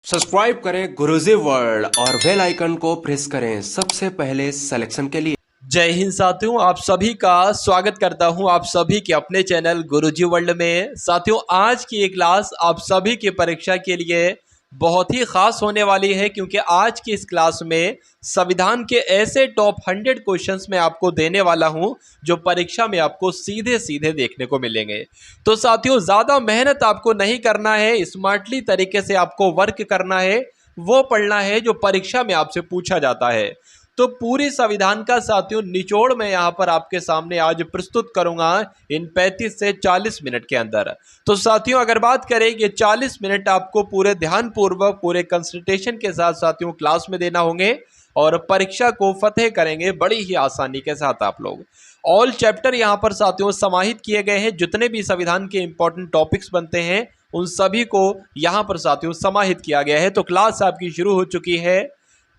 Subscribe करें गुरुजी world और bell icon को प्रेस करें सबसे पहले सिलेक्शन के लिए। जय हिंद साथियों, आप सभी का स्वागत करता हूं आप सभी के अपने चैनल गुरुजी वर्ल्ड में। साथियों, आज की ये क्लास आप सभी की परीक्षा के लिए बहुत ही खास होने वाली है, क्योंकि आज की इस क्लास में संविधान के ऐसे टॉप 100 क्वेश्चंस मैं आपको देने वाला हूं जो परीक्षा में आपको सीधे सीधे देखने को मिलेंगे। तो साथियों, ज़्यादा मेहनत आपको नहीं करना है, स्मार्टली तरीके से आपको वर्क करना है, वो पढ़ना है जो परीक्षा में आपसे पूछा जाता है। तो पूरी संविधान का साथियों निचोड़ मैं यहाँ पर आपके सामने आज प्रस्तुत करूंगा इन 35 से 40 मिनट के अंदर। तो साथियों, अगर बात करें ये 40 मिनट आपको पूरे ध्यानपूर्वक पूरे कंसंट्रेशन के साथ साथियों क्लास में देना होंगे और परीक्षा को फतेह करेंगे बड़ी ही आसानी के साथ आप लोग। ऑल चैप्टर यहाँ पर साथियों समाहित किए गए हैं, जितने भी संविधान के इंपॉर्टेंट टॉपिक्स बनते हैं उन सभी को यहाँ पर साथियों समाहित किया गया है। तो क्लास आपकी शुरू हो चुकी है।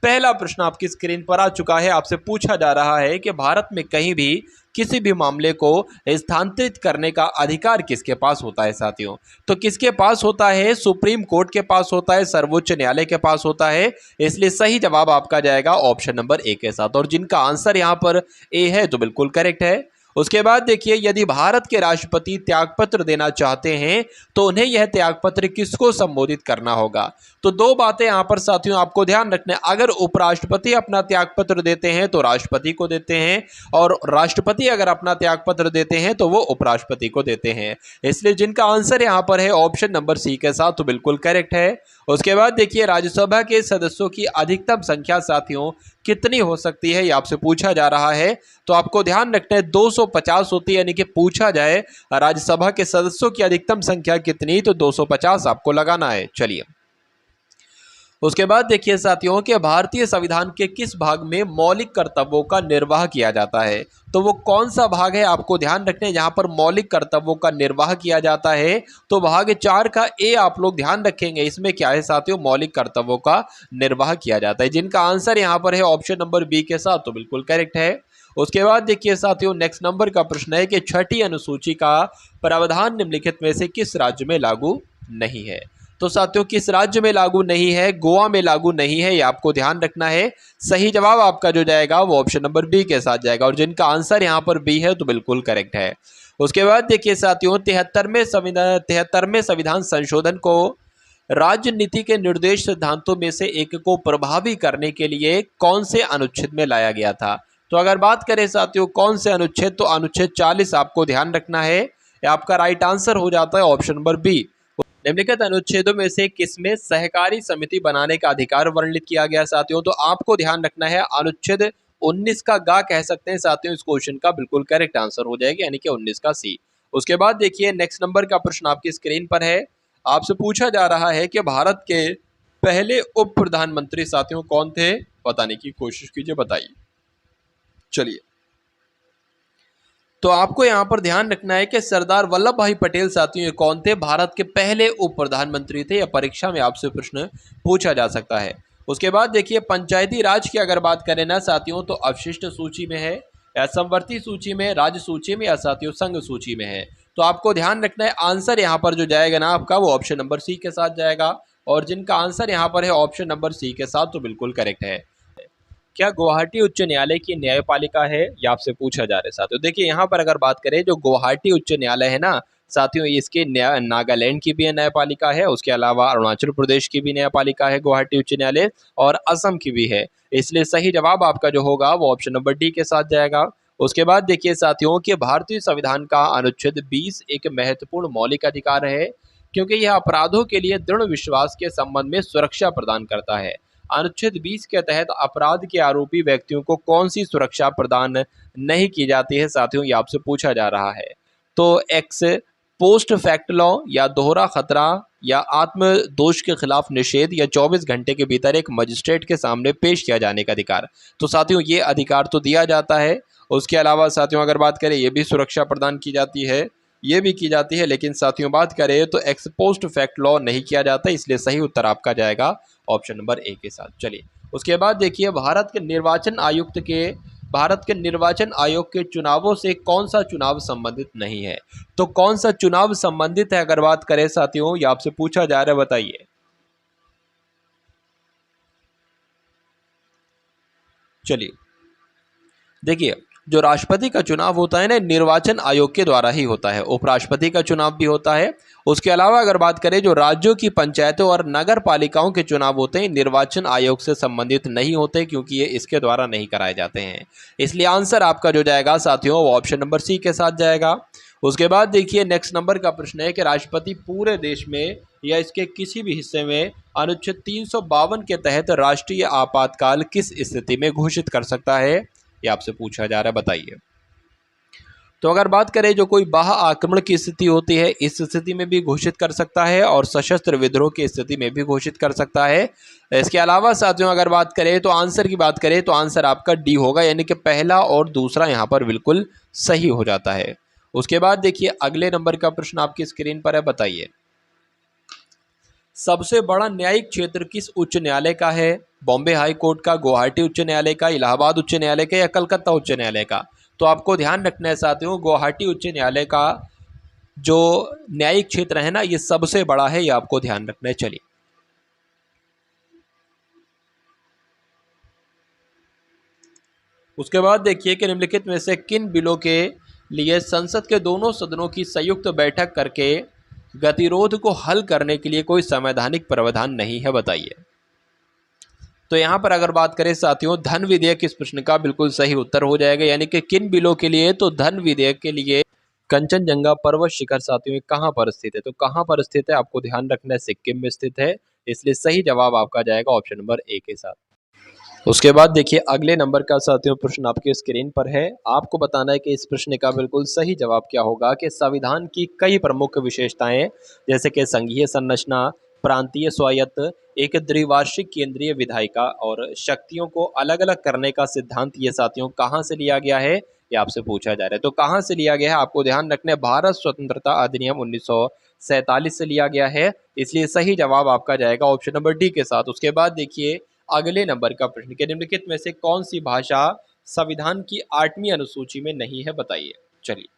पहला प्रश्न आपकी स्क्रीन पर आ चुका है। आपसे पूछा जा रहा है कि भारत में कहीं भी किसी भी मामले को स्थानांतरित करने का अधिकार किसके पास होता है साथियों? तो किसके पास होता है? सुप्रीम कोर्ट के पास होता है, सर्वोच्च न्यायालय के पास होता है। इसलिए सही जवाब आपका जाएगा ऑप्शन नंबर ए के साथ, और जिनका आंसर यहाँ पर ए है तो बिल्कुल करेक्ट है। उसके बाद देखिए, यदि भारत के राष्ट्रपति त्यागपत्र देना चाहते हैं तो उन्हें यह त्यागपत्र किसको संबोधित करना होगा? तो दो बातें यहाँ पर साथियों आपको ध्यान रखना है। अगर उपराष्ट्रपति अपना त्यागपत्र देते हैं तो राष्ट्रपति को देते हैं, और राष्ट्रपति अगर अपना त्यागपत्र देते हैं तो वो उपराष्ट्रपति को देते हैं। इसलिए जिनका आंसर यहाँ पर है ऑप्शन नंबर सी के साथ तो बिल्कुल करेक्ट है। उसके बाद देखिए, राज्यसभा के सदस्यों की अधिकतम संख्या साथियों कितनी हो सकती है, ये आपसे पूछा जा रहा है। तो आपको ध्यान रखना है 250 होती है, यानी कि पूछा जाए राज्यसभा के सदस्यों की अधिकतम संख्या कितनी, तो 250 आपको लगाना है। चलिए, उसके बाद देखिए साथियों कि भारतीय संविधान के किस भाग में मौलिक कर्तव्यों का निर्वाह किया जाता है? तो वो कौन सा भाग है आपको ध्यान रखना है जहां पर मौलिक कर्तव्यों का निर्वाह किया जाता है? तो भाग 4 का ए आप लोग ध्यान रखेंगे। इसमें क्या है साथियों? मौलिक कर्तव्यों का निर्वाह किया जाता है। जिनका आंसर यहां पर है ऑप्शन नंबर बी के साथ तो बिल्कुल करेक्ट है। उसके बाद देखिए साथियों, नेक्स्ट नंबर का प्रश्न है कि छठी अनुसूची का प्रावधान निम्नलिखित में से किस राज्य में लागू नहीं है? तो साथियों, किस राज्य में लागू नहीं है? गोवा में लागू नहीं है, ये आपको ध्यान रखना है। सही जवाब आपका जो जाएगा वो ऑप्शन नंबर बी के साथ जाएगा, और जिनका आंसर यहाँ पर बी है तो बिल्कुल करेक्ट है। उसके बाद देखिए साथियों, 73वें संविधान संशोधन को राज्य नीति के निर्देश सिद्धांतों में से एक को प्रभावी करने के लिए कौन से अनुच्छेद में लाया गया था? तो अगर बात करें साथियों कौन से अनुच्छेद, तो अनुच्छेद 40 आपको ध्यान रखना है। आपका राइट आंसर हो जाता है ऑप्शन नंबर बी। निम्नलिखित अनुच्छेदों में से किसमें सहकारी समिति बनाने का अधिकार वर्णित किया गया साथियों? तो आपको ध्यान रखना है अनुच्छेद 19 का गा कह सकते हैं साथियों, इस क्वेश्चन का बिल्कुल करेक्ट आंसर हो जाएगा, यानी कि 19 का सी। उसके बाद देखिए, नेक्स्ट नंबर का प्रश्न आपकी स्क्रीन पर है। आपसे पूछा जा रहा है कि भारत के पहले उप प्रधानमंत्री साथियों कौन थे? बताने की कोशिश कीजिए, बताइए। चलिए, तो आपको यहाँ पर ध्यान रखना है कि सरदार वल्लभ भाई पटेल साथियों ये कौन थे? भारत के पहले उप प्रधानमंत्री थे। या परीक्षा में आपसे प्रश्न पूछा जा सकता है। उसके बाद देखिए, पंचायती राज की अगर बात करें ना साथियों, तो अवशिष्ट सूची में है या समवर्ती सूची में, राज्य सूची में, या साथियों संघ सूची में है? तो आपको ध्यान रखना है आंसर यहाँ पर जो जाएगा ना आपका वो ऑप्शन नंबर सी के साथ जाएगा, और जिनका आंसर यहाँ पर है ऑप्शन नंबर सी के साथ तो बिल्कुल करेक्ट है। क्या गुवाहाटी उच्च न्यायालय की न्यायपालिका है, या आपसे पूछा जा रहा है साथियों? देखिए, यहाँ पर अगर बात करें जो गुवाहाटी उच्च न्यायालय है ना साथियों, इसके नागालैंड की भी न्यायपालिका है, उसके अलावा अरुणाचल प्रदेश की भी न्यायपालिका है गुवाहाटी उच्च न्यायालय, और असम की भी है। इसलिए सही जवाब आपका जो होगा वो ऑप्शन नंबर डी के साथ जाएगा। उसके बाद देखिए साथियों कि भारतीय संविधान का अनुच्छेद 20 एक महत्वपूर्ण मौलिक अधिकार है, क्योंकि यह अपराधों के लिए दृढ़ विश्वास के संबंध में सुरक्षा प्रदान करता है। अनुच्छेद 20 के तहत अपराध के आरोपी व्यक्तियों को कौन सी सुरक्षा प्रदान नहीं की जाती है साथियों? ये आपसे पूछा जा रहा है। तो एक्स पोस्ट फैक्ट लॉ, या दोहरा खतरा, या आत्म दोष के खिलाफ निषेध, या 24 घंटे के भीतर एक मजिस्ट्रेट के सामने पेश किया जाने का अधिकार। तो साथियों ये अधिकार तो दिया जाता है। उसके अलावा साथियों अगर बात करें ये भी सुरक्षा प्रदान की जाती है, ये भी की जाती है, लेकिन साथियों बात करें तो एक्स पोस्ट फैक्ट लॉ नहीं किया जाता। इसलिए सही उत्तर आपका जाएगा ऑप्शन नंबर ए के साथ। चलिए, उसके बाद देखिए, भारत के निर्वाचन आयोग के चुनावों से कौन सा चुनाव संबंधित नहीं है? तो कौन सा चुनाव संबंधित है अगर बात करें साथियों, ये आपसे पूछा जा रहा है, बताइए। चलिए देखिए, जो राष्ट्रपति का चुनाव होता है ना, निर्वाचन आयोग के द्वारा ही होता है। उपराष्ट्रपति का चुनाव भी होता है। उसके अलावा अगर बात करें, जो राज्यों की पंचायतों और नगर पालिकाओं के चुनाव होते हैं, निर्वाचन आयोग से संबंधित नहीं होते, क्योंकि ये इसके द्वारा नहीं कराए जाते हैं। इसलिए आंसर आपका जो जाएगा साथियों, वो ऑप्शन नंबर सी के साथ जाएगा। उसके बाद देखिए, नेक्स्ट नंबर का प्रश्न है कि राष्ट्रपति पूरे देश में या इसके किसी भी हिस्से में अनुच्छेद 352 के तहत राष्ट्रीय आपातकाल किस स्थिति में घोषित कर सकता है, ये आपसे पूछा जा रहा है, बताइए। तो अगर बात करें, जो कोई बाह्य आक्रमण की स्थिति होती है, इस स्थिति में भी घोषित कर सकता है, और सशस्त्र विद्रोह की स्थिति में भी घोषित कर सकता है। इसके अलावा साथियों अगर बात करें, तो आंसर की बात करें तो आंसर आपका डी होगा, यानी कि पहला और दूसरा यहाँ पर बिल्कुल सही हो जाता है। उसके बाद देखिए, अगले नंबर का प्रश्न आपकी स्क्रीन पर है, बताइए। सबसे बड़ा न्यायिक क्षेत्र किस उच्च न्यायालय का है? बॉम्बे हाई कोर्ट का, गुवाहाटी उच्च न्यायालय का, इलाहाबाद उच्च न्यायालय का, या कलकत्ता उच्च न्यायालय का? तो आपको ध्यान रखना है साथियों, गुवाहाटी उच्च न्यायालय का जो न्यायिक क्षेत्र है ना, ये सबसे बड़ा है, ये आपको ध्यान रखना है। चलिए उसके बाद देखिए कि निम्नलिखित में से किन बिलों के लिए संसद के दोनों सदनों की संयुक्त बैठक करके गतिरोध को हल करने के लिए कोई संवैधानिक प्रावधान नहीं है, बताइए। तो यहाँ पर अगर बात करें साथियों, धन विधेयक इस प्रश्न का बिल्कुल सही उत्तर हो जाएगा, यानी कि किन बिलों के लिए? तो धन विधेयक के लिए कंचनजंगा पर्वत शिखर साथियों कहाँ पर स्थित है? तो कहाँ पर स्थित है आपको ध्यान रखना है, सिक्किम में स्थित है। इसलिए सही जवाब आपका जाएगा ऑप्शन नंबर ए के साथ। उसके बाद देखिए, अगले नंबर का साथियों प्रश्न आपके स्क्रीन पर है। आपको बताना है कि इस प्रश्न का बिल्कुल सही जवाब क्या होगा कि संविधान की कई प्रमुख विशेषताएं, जैसे कि संघीय संरचना, प्रांतीय स्वायत्त, एक द्विवार्षिक केंद्रीय विधायिका और शक्तियों को अलग अलग करने का सिद्धांत, ये साथियों कहाँ से लिया गया है, ये आपसे पूछा जा रहा है। तो कहाँ से लिया गया है आपको ध्यान रखना है, भारत स्वतंत्रता अधिनियम 1947 से लिया गया है। इसलिए सही जवाब आपका जाएगा ऑप्शन नंबर डी के साथ। उसके बाद देखिए, अगले नंबर का प्रश्न के निम्नलिखित में से कौन सी भाषा संविधान की 8वीं अनुसूची में नहीं है, बताइए। चलिए,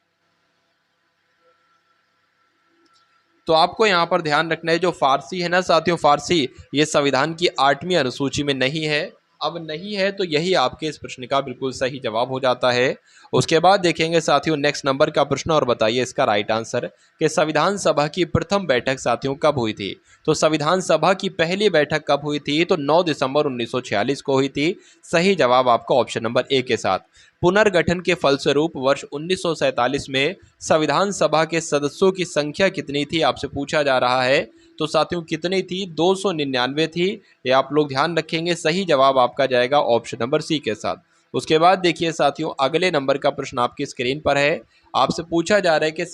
तो आपको यहाँ पर ध्यान रखना है, जो फारसी है ना साथियों, फारसी ये संविधान की 8वीं अनुसूची में नहीं है। अब नहीं है तो यही आपके इस प्रश्न का बिल्कुल सही जवाब हो जाता है। उसके बाद देखेंगे साथियों नेक्स्ट नंबर का प्रश्न, और बताइए इसका राइट आंसर कि संविधान सभा की प्रथम बैठक साथियों कब हुई थी? तो संविधान सभा की पहली बैठक कब हुई थी? तो 9 दिसंबर 1946 को हुई थी। सही जवाब आपका ऑप्शन नंबर ए के साथ। पुनर्गठन के फलस्वरूप वर्ष 1947 में संविधान सभा के सदस्यों की संख्या कितनी थी, आपसे पूछा जा रहा है। तो साथियों कितनी थी? 299 थी। ये आप लोग ध्यान रखेंगे। सही जवाब आपका जाएगा ऑप्शन नंबर सी के साथ। उसके बाद देखिए साथियों, अगले नंबर का प्रश्न आपकी स्क्रीन पर है। आपसे पूछा जा रहा है कि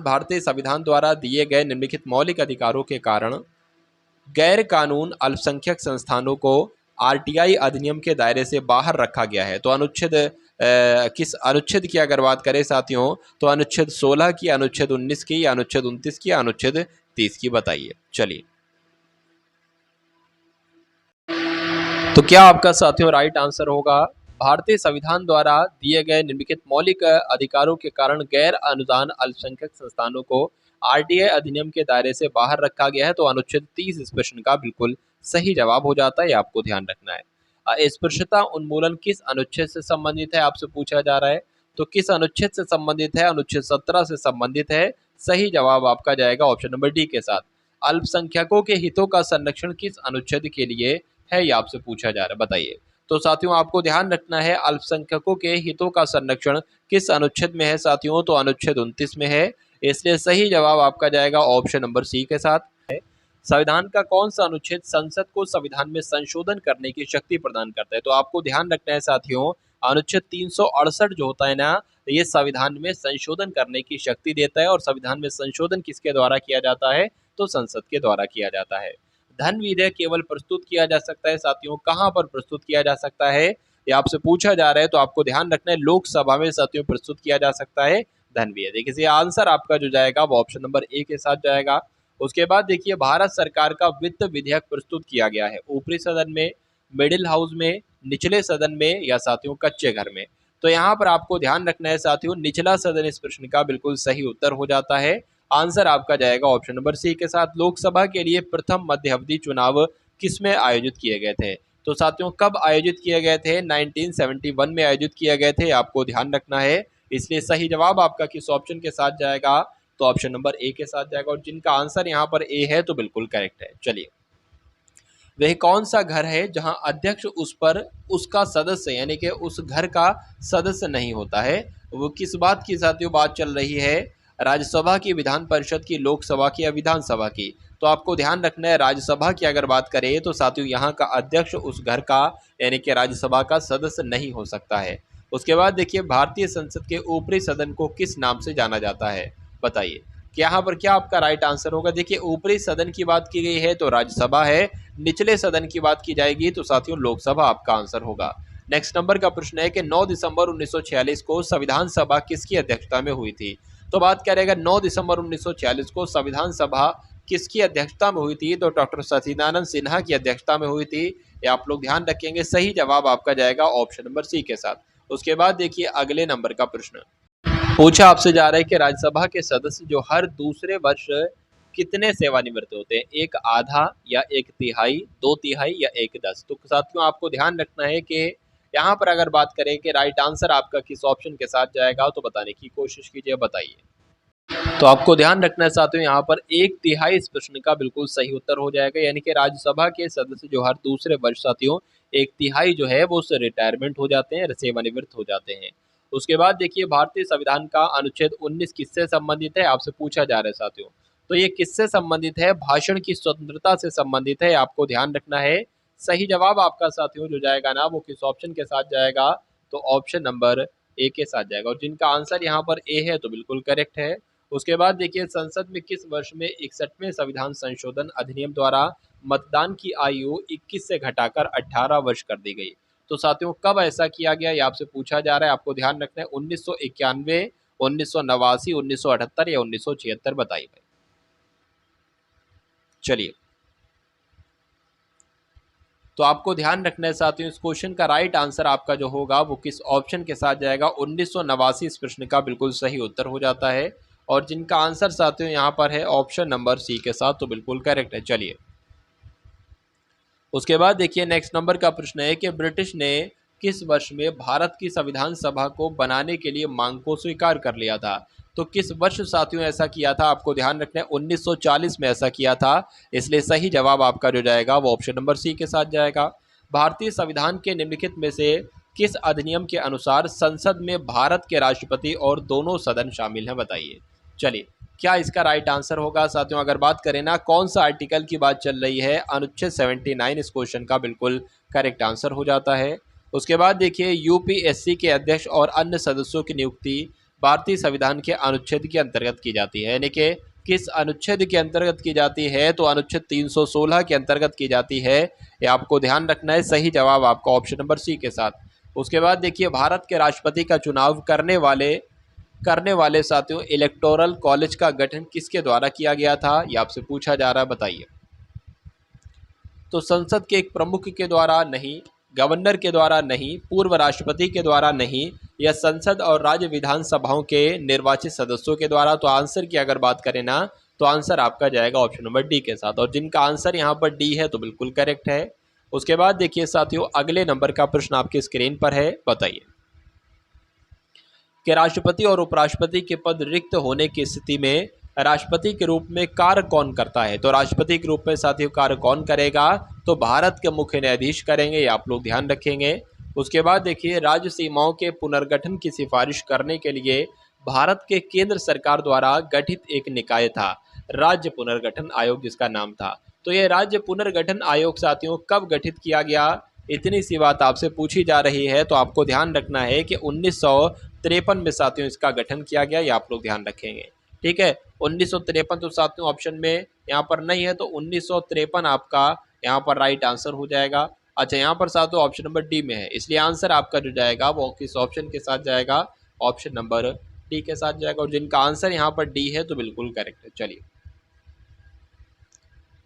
भारतीय संविधान द्वारा दिए गए निम्नलिखित मौलिक अधिकारों के कारण गैर कानून अल्पसंख्यक संस्थानों को आरटीआई अधिनियम के दायरे से बाहर रखा गया है। तो अनुच्छेद किस अनुच्छेद की अगर बात करें साथियों, तो अनुच्छेद 16 की, अनुच्छेद 19 की, या अनुच्छेद 29 की, अनुच्छेद 30 की, बताइए। चलिए, तो क्या आपका साथियों राइट आंसर होगा, भारतीय संविधान द्वारा दिए गए निम्नलिखित मौलिक अधिकारों के कारण गैर अनुदान अल्पसंख्यक संस्थानों को आरटीआई अधिनियम के दायरे से बाहर रखा गया है। तो अनुच्छेद 30 इस प्रश्न का बिल्कुल सही जवाब हो जाता है, आपको ध्यान रखना है। अस्पृश्यता उन्मूलन किस अनुच्छेद से संबंधित है, आपसे पूछा जा रहा है। तो किस अनुच्छेद से संबंधित है? अनुच्छेद 17 से संबंधित है। सही जवाब आपका जाएगा ऑप्शन नंबर डी के साथ। अल्पसंख्यकों के हितों का संरक्षण किस अनुच्छेद के लिए है, ये आपसे पूछा जा रहा है, बताइए। तो साथियों आपको ध्यान रखना है, अल्पसंख्यकों के हितों का संरक्षण किस अनुच्छेद में है साथियों? तो अनुच्छेद 29 में है। इसलिए सही जवाब आपका जाएगा ऑप्शन नंबर सी के साथ। संविधान का कौन सा अनुच्छेद संसद को संविधान में संशोधन करने की शक्ति प्रदान करता है? तो आपको ध्यान रखना है साथियों, अनुच्छेद 368 जो होता है ना, ये संविधान में संशोधन करने की शक्ति देता है। और संविधान में संशोधन किसके द्वारा किया जाता है? तो संसद के द्वारा किया जाता है। धन विधेयक केवल प्रस्तुत किया जा सकता है साथियों, कहाँ पर प्रस्तुत किया जा सकता है, ये आपसे पूछा जा रहा है। तो आपको ध्यान रखना है, लोकसभा में साथियों प्रस्तुत किया जा सकता है धन विधेयक। देखिए आंसर आपका जो जाएगा वो ऑप्शन नंबर ए के साथ जाएगा। उसके बाद देखिए, भारत सरकार का वित्त विधेयक प्रस्तुत किया गया है ऊपरी सदन में, मिडिल हाउस में, निचले सदन में, या साथियों कच्चे घर में? तो यहाँ पर आपको ध्यान रखना है साथियों, निचला सदन इस प्रश्न का बिल्कुल सही उत्तर हो जाता है। आंसर आपका जाएगा ऑप्शन नंबर सी के साथ। लोकसभा के लिए प्रथम मध्य अवधि चुनाव किसमें आयोजित किए गए थे? तो साथियों कब आयोजित किए गए थे? 1971 में आयोजित किए गए थे, आपको ध्यान रखना है। इसलिए सही जवाब आपका किस ऑप्शन के साथ जाएगा? तो ऑप्शन नंबर ए के साथ जाएगा, और जिनका आंसर यहाँ पर ए है तो बिल्कुल करेक्ट है। चलिए, वह कौन सा घर है जहां अध्यक्ष उस पर उसका सदस्य यानी कि उस घर का सदस्य नहीं होता है? वो किस बात की साथियों बात चल रही है? राज्यसभा की, विधान परिषद की, लोकसभा की या विधानसभा की? तो आपको ध्यान रखना है, राज्यसभा की अगर बात करें तो साथियों यहाँ का अध्यक्ष उस घर का यानी कि राज्यसभा का सदस्य नहीं हो सकता है। उसके बाद देखिए, भारतीय संसद के ऊपरी सदन को किस नाम से जाना जाता है? बताइए कि यहाँ पर क्या आपका राइट आंसर होगा? देखिए, ऊपरी सदन की बात की गई है तो राज्यसभा है, निचले सदन की बात की जाएगी तो साथियों लोकसभा आपका आंसर होगा। नेक्स्ट नंबर का प्रश्न है कि 9 दिसंबर 1946 को संविधान सभा किसकी अध्यक्षता में हुई थी? तो बात करेगा 9 दिसंबर 1946 को संविधान सभा किसकी अध्यक्षता में हुई थी? तो डॉक्टर सचिदानंद सिन्हा की अध्यक्षता में हुई थी। ये आप लोग ध्यान रखेंगे, सही जवाब आपका जाएगा ऑप्शन नंबर सी के साथ। उसके बाद देखिए अगले नंबर का प्रश्न पूछा आपसे जा रहा है कि राज्यसभा के सदस्य जो हर दूसरे वर्ष कितने सेवानिवृत्त होते हैं? एक आधा या एक तिहाई, दो तिहाई या एक दस? तो साथियों आपको ध्यान रखना है कि यहाँ पर अगर बात करें कि राइट आंसर आपका किस ऑप्शन के साथ जाएगा तो बताने की कोशिश कीजिए, बताइए। तो आपको ध्यान रखना है साथियों, यहाँ पर एक तिहाई इस प्रश्न का बिल्कुल सही उत्तर हो जाएगा, यानी कि राज्यसभा के सदस्य जो हर दूसरे वर्ष साथियों एक तिहाई जो है वो उससे रिटायरमेंट हो जाते हैं, सेवानिवृत्त हो जाते हैं। उसके बाद देखिए, भारतीय संविधान का अनुच्छेद 19 किससे संबंधित है? आपसे पूछा जा रहा है साथियों। तो ये किससे संबंधित है? भाषण की स्वतंत्रता से संबंधित है, आपको ध्यान रखना है। सही जवाब आपका साथियों जो जाएगा ना वो किस ऑप्शन के साथ जाएगा? तो ऑप्शन नंबर ए के साथ जाएगा, और जिनका आंसर यहाँ पर ए है तो बिल्कुल करेक्ट है। उसके बाद देखिए, संसद में किस वर्ष में 61वें संविधान संशोधन अधिनियम द्वारा मतदान की आयु 21 से घटाकर 18 वर्ष कर दी गई? तो साथियों कब ऐसा किया गया ये आपसे पूछा जा रहा है, आपको ध्यान रखना है। 1991, 1989, 1978 या 1976? बताइए भाई। चलिए, तो आपको ध्यान रखना है साथियों, इस क्वेश्चन का राइट आंसर आपका जो होगा वो किस ऑप्शन के साथ जाएगा? 1989 इस प्रश्न का बिल्कुल सही उत्तर हो जाता है, और जिनका आंसर साथियों यहाँ पर है ऑप्शन नंबर सी के साथ तो बिल्कुल करेक्ट है। चलिए, उसके बाद देखिए नेक्स्ट नंबर का प्रश्न है कि ब्रिटिश ने किस वर्ष में भारत की संविधान सभा को बनाने के लिए मांग को स्वीकार कर लिया था? तो किस वर्ष साथियों ऐसा किया था? आपको ध्यान रखना है 1940 में ऐसा किया था, इसलिए सही जवाब आपका जो जाएगा वो ऑप्शन नंबर सी के साथ जाएगा। भारतीय संविधान के निम्नलिखित में से किस अधिनियम के अनुसार संसद में भारत के राष्ट्रपति और दोनों सदन शामिल हैं? बताइए। चलिए, क्या इसका राइट आंसर होगा साथियों? अगर बात करें ना कौन सा आर्टिकल की बात चल रही है, अनुच्छेद 79 इस क्वेश्चन का बिल्कुल करेक्ट आंसर हो जाता है। उसके बाद देखिए, यूपीएससी के अध्यक्ष और अन्य सदस्यों की नियुक्ति भारतीय संविधान के अनुच्छेद के अंतर्गत की जाती है, यानी कि किस अनुच्छेद के अंतर्गत की जाती है? तो अनुच्छेद 316 के अंतर्गत की जाती है, ये आपको ध्यान रखना है। सही जवाब आपका ऑप्शन नंबर सी के साथ। उसके बाद देखिए, भारत के राष्ट्रपति का चुनाव करने वाले साथियों इलेक्टोरल कॉलेज का गठन किसके द्वारा किया गया था? ये आपसे पूछा जा रहा है, बताइए। तो संसद के एक प्रमुख के द्वारा नहीं, गवर्नर के द्वारा नहीं, पूर्व राष्ट्रपति के द्वारा नहीं, या संसद और राज्य विधानसभाओं के निर्वाचित सदस्यों के द्वारा? तो आंसर की अगर बात करें ना तो आंसर आपका जाएगा ऑप्शन नंबर डी के साथ, और जिनका आंसर यहाँ पर डी है तो बिल्कुल करेक्ट है। उसके बाद देखिए साथियों, अगले नंबर का प्रश्न आपके स्क्रीन पर है, बताइए कि राष्ट्रपति और उपराष्ट्रपति के पद रिक्त होने की स्थिति में राष्ट्रपति के रूप में कार्य कौन करता है? तो राष्ट्रपति के रूप में साथियों कार्य कौन करेगा? तो भारत के मुख्य न्यायाधीश करेंगे, ये आप लोग ध्यान रखेंगे। उसके बाद देखिए, राज्य सीमाओं के पुनर्गठन की सिफारिश करने के लिए भारत के केंद्र सरकार द्वारा गठित एक निकाय था, राज्य पुनर्गठन आयोग जिसका नाम था। तो ये राज्य पुनर्गठन आयोग साथियों कब गठित किया गया? इतनी सी बात आपसे पूछी जा रही है, तो आपको ध्यान रखना है कि 1953 में साथियों इसका गठन किया गया, ये आप लोग ध्यान रखेंगे। ठीक है, 1953 तो साथियों ऑप्शन में यहाँ पर नहीं है, तो 1953 आपका यहाँ पर राइट आंसर हो जाएगा। अच्छा, यहाँ पर साथियों ऑप्शन नंबर डी में है, इसलिए आंसर आपका जो जाएगा वो किस ऑप्शन के साथ जाएगा? ऑप्शन नंबर डी के साथ जाएगा, और जिनका आंसर यहाँ पर डी है तो बिल्कुल करेक्ट है। चलिए,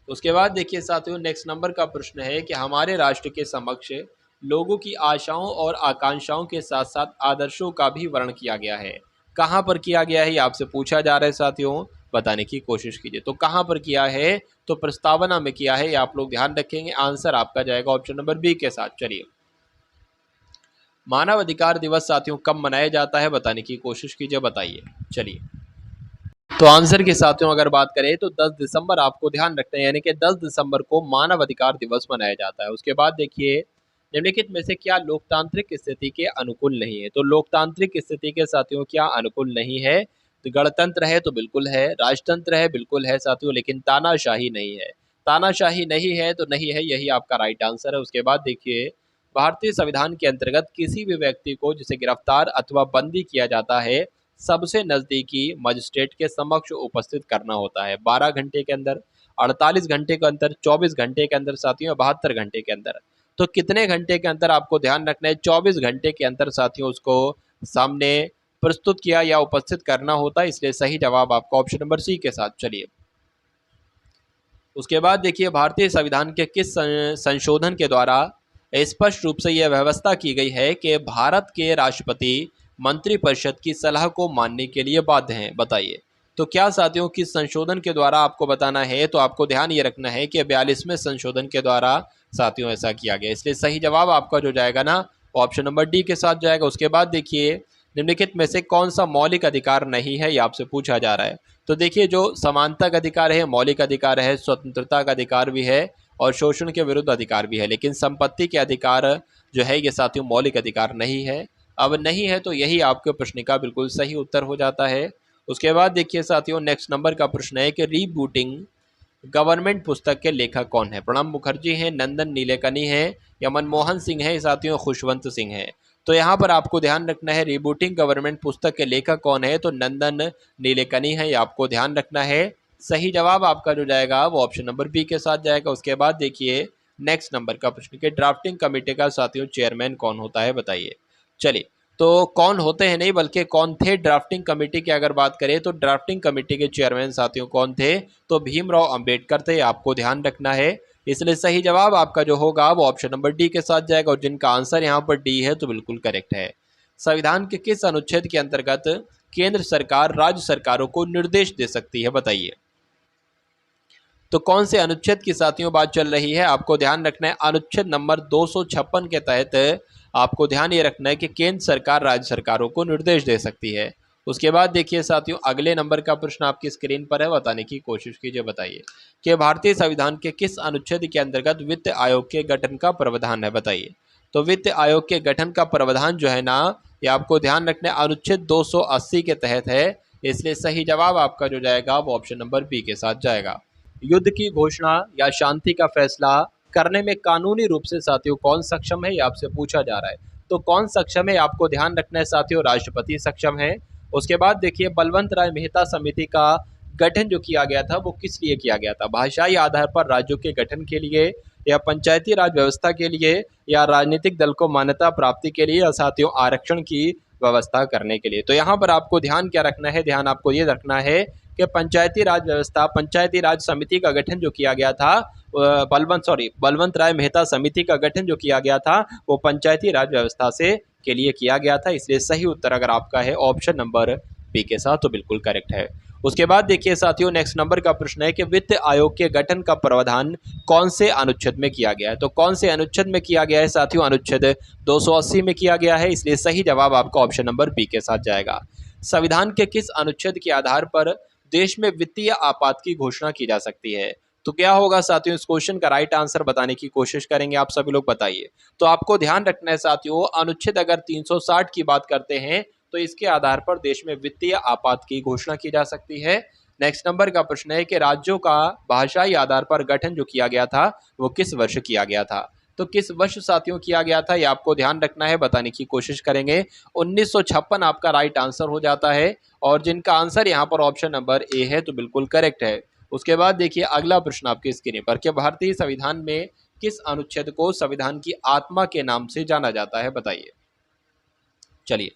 उसके बाद देखिए साथियों, नेक्स्ट नंबर का प्रश्न है कि हमारे राष्ट्र के समक्ष लोगों की आशाओं और आकांक्षाओं के साथ साथ आदर्शों का भी वर्णन किया गया है, कहाँ पर किया गया है? ये आपसे पूछा जा रहा है साथियों, बताने की कोशिश कीजिए। तो कहाँ पर किया है, तो प्रस्तावना में किया है, ये आप लोग ध्यान रखेंगे। आंसर आपका जाएगा ऑप्शन नंबर बी के साथ। चलिए, मानव अधिकार दिवस साथियों कब मनाया जाता है, बताने की कोशिश कीजिए, बताइए। चलिए, तो आंसर के साथियों अगर बात करें तो 10 दिसंबर आपको ध्यान रखना है, यानी कि 10 दिसंबर को मानव अधिकार दिवस मनाया जाता है। उसके बाद देखिए, निम्नलिखित में से क्या लोकतांत्रिक स्थिति के अनुकूल नहीं है। तो लोकतांत्रिक स्थिति के साथियों क्या अनुकूल नहीं है, तो गणतंत्र है तो बिल्कुल है, राजतंत्र है बिल्कुल है साथियों, लेकिन तानाशाही नहीं है। तानाशाही नहीं है तो नहीं है, यही आपका राइट आंसर है। उसके बाद देखिए, भारतीय संविधान के अंतर्गत किसी भी व्यक्ति को जिसे गिरफ्तार अथवा बंदी किया जाता है, सबसे नज़दीकी मजिस्ट्रेट के समक्ष उपस्थित करना होता है 12 घंटे के अंदर, 48 घंटे के अंदर, 24 घंटे के अंदर साथियों, 72 घंटे के अंदर। तो कितने घंटे के अंदर आपको ध्यान रखना है, 24 घंटे के अंदर साथियों उसको सामने प्रस्तुत किया या उपस्थित करना होता है, इसलिए सही जवाब आपका ऑप्शन नंबर सी के साथ। चलिए, उसके बाद देखिए, भारतीय संविधान के किस संशोधन के द्वारा स्पष्ट रूप से यह व्यवस्था की गई है कि भारत के राष्ट्रपति मंत्रिपरिषद की सलाह को मानने के लिए बाध्य हैं, बताइए। तो क्या साथियों किस संशोधन के द्वारा आपको बताना है, तो आपको ध्यान ये रखना है कि 42वें संशोधन के द्वारा साथियों ऐसा किया गया, इसलिए सही जवाब आपका जो जाएगा ना, ऑप्शन नंबर डी के साथ जाएगा। उसके बाद देखिए, निम्नलिखित में से कौन सा मौलिक अधिकार नहीं है, ये आपसे पूछा जा रहा है। तो देखिए, जो समानता का अधिकार है मौलिक अधिकार है, स्वतंत्रता का अधिकार भी है और शोषण के विरुद्ध अधिकार भी है, लेकिन संपत्ति के अधिकार जो है ये साथियों मौलिक अधिकार नहीं है। अब नहीं है तो यही आपके प्रश्न का बिल्कुल सही उत्तर हो जाता है। उसके बाद देखिए साथियों, नेक्स्ट नंबर का प्रश्न है कि रीबूटिंग गवर्नमेंट पुस्तक के लेखक कौन है। प्रणब मुखर्जी हैं, नंदन नीलेकनी है या मनमोहन सिंह है साथियों, खुशवंत सिंह है। तो यहाँ पर आपको ध्यान रखना है, रीबूटिंग गवर्नमेंट पुस्तक के लेखक कौन है, तो नंदन नीलेकनी है, ये आपको ध्यान रखना है। सही जवाब आपका जो जाएगा वो ऑप्शन नंबर बी के साथ जाएगा। उसके बाद देखिए, नेक्स्ट नंबर का प्रश्न के ड्राफ्टिंग कमेटी का साथियों चेयरमैन कौन होता है, बताइए। चलिए, तो कौन होते हैं नहीं बल्कि कौन थे ड्राफ्टिंग कमेटी की अगर बात करें तो ड्राफ्टिंग कमेटी के चेयरमैन साथियों कौन थे, तो भीमराव अंबेडकर थे, आपको ध्यान रखना है। इसलिए सही जवाब आपका जो होगा वो ऑप्शन नंबर डी के साथ जाएगा, और जिनका आंसर यहाँ पर डी है तो बिल्कुल करेक्ट है। संविधान के किस अनुच्छेद के अंतर्गत केंद्र सरकार राज्य सरकारों को निर्देश दे सकती है, बताइए। तो कौन से अनुच्छेद की साथियों बात चल रही है, आपको ध्यान रखना है अनुच्छेद नंबर 256 के तहत आपको ध्यान ये रखना है कि केंद्र सरकार राज्य सरकारों को निर्देश दे सकती है। उसके बाद देखिए साथियों, अगले नंबर का प्रश्न आपकी स्क्रीन पर है, बताने की कोशिश कीजिए, बताइए कि भारतीय संविधान के किस अनुच्छेद के अंतर्गत वित्त आयोग के गठन का प्रावधान है, बताइए। तो वित्त आयोग के गठन का प्रावधान जो है ना, ये आपको ध्यान रखना है अनुच्छेद 280 के तहत है, इसलिए सही जवाब आपका जो जाएगा वो ऑप्शन नंबर बी के साथ जाएगा। युद्ध की घोषणा या शांति का फैसला करने में कानूनी रूप से साथियों कौन सक्षम है, ये आपसे पूछा जा रहा है। तो कौन सक्षम है, आपको ध्यान रखना है साथियों, राष्ट्रपति सक्षम है। उसके बाद देखिए, बलवंत राय मेहता समिति का गठन जो किया गया था वो किस लिए किया गया था, भाषाई आधार पर राज्यों के गठन के लिए या पंचायती राज व्यवस्था के लिए या राजनीतिक दल को मान्यता प्राप्ति के लिए या साथियों आरक्षण की व्यवस्था करने के लिए। तो यहाँ पर आपको ध्यान क्या रखना है, ध्यान आपको ये रखना है कि पंचायती राज व्यवस्था, पंचायती राज समिति का गठन जो किया गया था, बलवंत राय मेहता समिति का गठन जो किया गया था वो पंचायती राज व्यवस्था से के लिए किया गया था, इसलिए सही उत्तर अगर आपका है ऑप्शन नंबर बी के साथ तो बिल्कुल करेक्ट है। उसके बाद देखिए साथियों, नेक्स्ट नंबर का प्रश्न है कि वित्त आयोग के गठन का प्रावधान कौन से अनुच्छेद में किया गया है। तो कौन से अनुच्छेद में किया गया है साथियों, अनुच्छेद 280 में किया गया है, इसलिए सही जवाब आपका ऑप्शन नंबर बी के साथ जाएगा। संविधान के किस अनुच्छेद के आधार पर देश में वित्तीय आपात की घोषणा की जा सकती है। तो क्या होगा साथियों, इस क्वेश्चन का राइट आंसर बताने की कोशिश करेंगे आप सभी लोग, बताइए। तो आपको ध्यान रखना है साथियों, अनुच्छेद अगर 360 की बात करते हैं तो इसके आधार पर देश में वित्तीय आपात की घोषणा की जा सकती है। नेक्स्ट नंबर का प्रश्न है कि राज्यों का भाषाई आधार पर गठन जो किया गया था वो किस वर्ष किया गया था। तो किस वर्ष साथियों किया गया था, ये आपको ध्यान रखना है, बताने की कोशिश करेंगे। 1956 आपका राइट आंसर हो जाता है, और जिनका आंसर यहाँ पर ऑप्शन नंबर ए है तो बिल्कुल करेक्ट है। उसके बाद देखिए, अगला प्रश्न आपकी स्क्रीन पर कि भारतीय संविधान में किस अनुच्छेद को संविधान की आत्मा के नाम से जाना जाता है, बताइए। चलिए,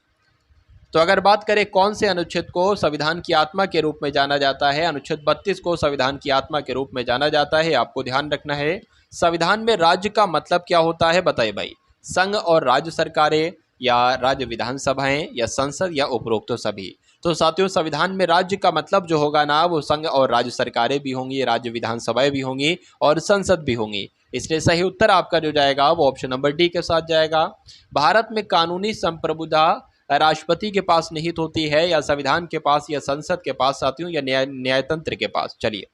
तो अगर बात करें कौन से अनुच्छेद को संविधान की आत्मा के रूप में जाना जाता है, अनुच्छेद 32 को संविधान की आत्मा के रूप में जाना जाता है, आपको ध्यान रखना है। संविधान में राज्य का मतलब क्या होता है, बताइए भाई। संघ और राज्य सरकारें या राज्य विधानसभाएं या संसद या उपरोक्त सभी। तो साथियों संविधान में राज्य का मतलब जो होगा ना वो संघ और राज्य सरकारें भी होंगी, राज्य विधानसभाएं भी होंगी और संसद भी होंगी। इसलिए सही उत्तर आपका जो जाएगा वो ऑप्शन नंबर डी के साथ जाएगा। भारत में कानूनी संप्रभुता राष्ट्रपति के पास निहित होती है या संविधान के पास या संसद के पास साथियों या न्यायतंत्र के पास। चलिए,